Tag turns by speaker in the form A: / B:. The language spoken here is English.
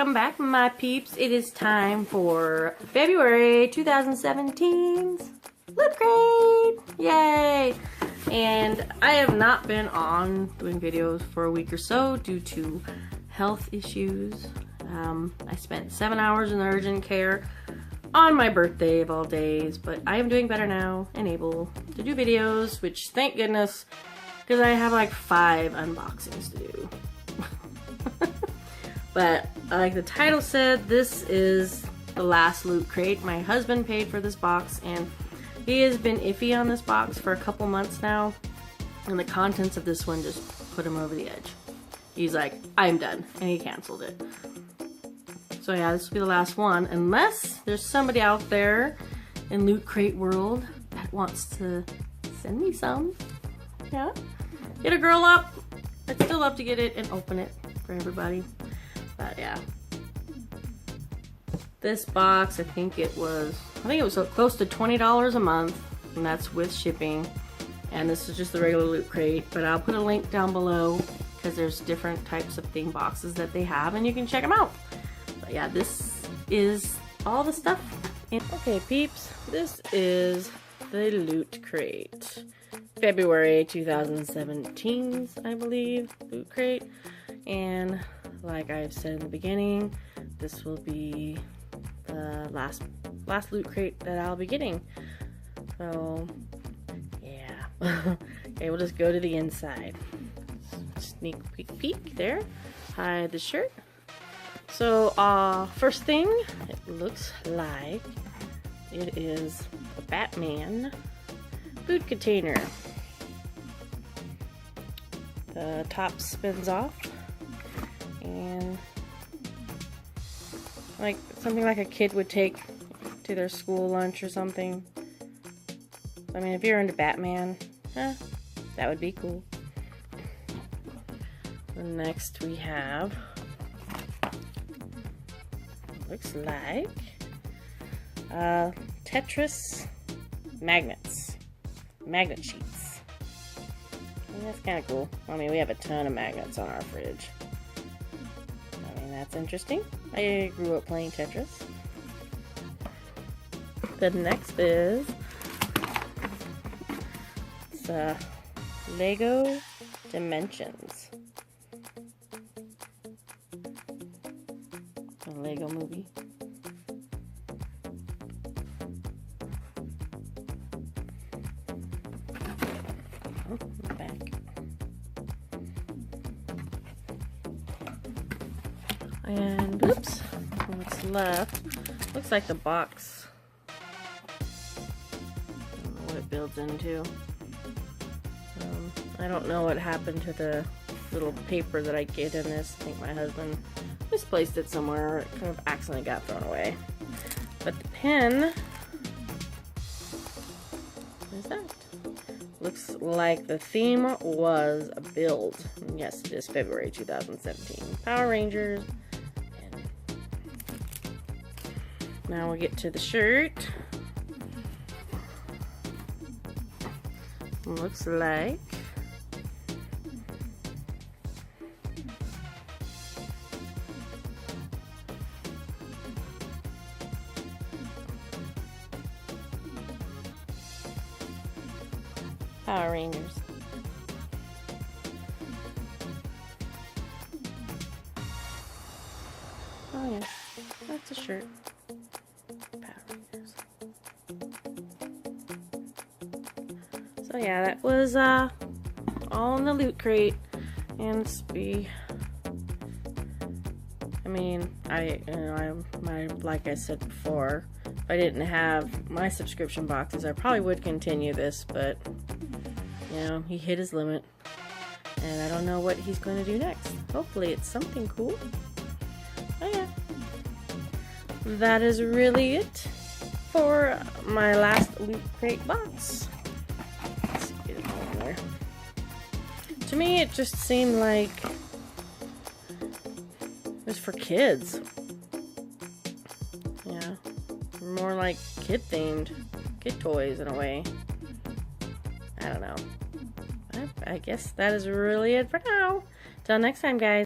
A: welcome back, my peeps. It is time for February 2017's Loot Crate! Yay! And I have not been on doing videos for a week or so due to health issues. I spent 7 hours in urgent care on my birthday of all days, but I am doing better now and able to do videos, which thank goodness, because I have like 5 unboxings to do. But like the title said, this is the last Loot Crate. My husband paid for this box and he has been iffy on this box for a couple months now, and the contents of this one just put him over the edge. He's like, I'm done, and he canceled it. So yeah, this will be the last one, unless there's somebody out there in Loot Crate world that wants to send me some. Yeah, get a girl up. I'd still love to get it and open it for everybody. But yeah, this box, I think it was close to $20 a month, and that's with shipping. And this is just the regular Loot Crate, but I'll put a link down below because there's different types of theme boxes that they have, and you can check them out. But yeah, this is all the stuff. Okay, peeps, this is the Loot Crate. February 2017's, I believe, Loot Crate. And like I've said in the beginning, this will be the last Loot Crate that I'll be getting. So yeah. Okay, we'll just go to the inside. Sneak peek there. Hide the shirt. So first thing, it looks like it is a Batman food container. The top spins off, and like something like a kid would take to their school lunch or something. I mean, if you're into Batman, that would be cool. And next we have, looks like Tetris magnets, magnet sheets. And that's kind of cool. I mean, we have a ton of magnets on our fridge. I mean, that's interesting. I grew up playing Tetris. The next is Lego Dimensions. A Lego movie. Oh, back. And oops, what's left? Looks like the box. I don't know what it builds into. I don't know what happened to the little paper that I get in this. I think my husband misplaced it somewhere, or it kind of accidentally got thrown away. But the pen, what is that? Looks like the theme was a build. Yes, it is February 2017. Power Rangers. And now we get to the shirt. Looks like Power Rangers. Oh yeah, that's a shirt. Power Rangers. So yeah, that was all in the Loot Crate. And I mean, like I said before, if I didn't have my subscription boxes, I probably would continue this, but you know, he hit his limit, and I don't know what he's going to do next. Hopefully it's something cool. Oh yeah, that is really it for my last Loot Crate box. Let's get it on there. To me, it just seemed like it was for kids. Yeah, more like kid-themed, kid toys in a way. I don't know. I guess that is really it for now. Till next time, guys.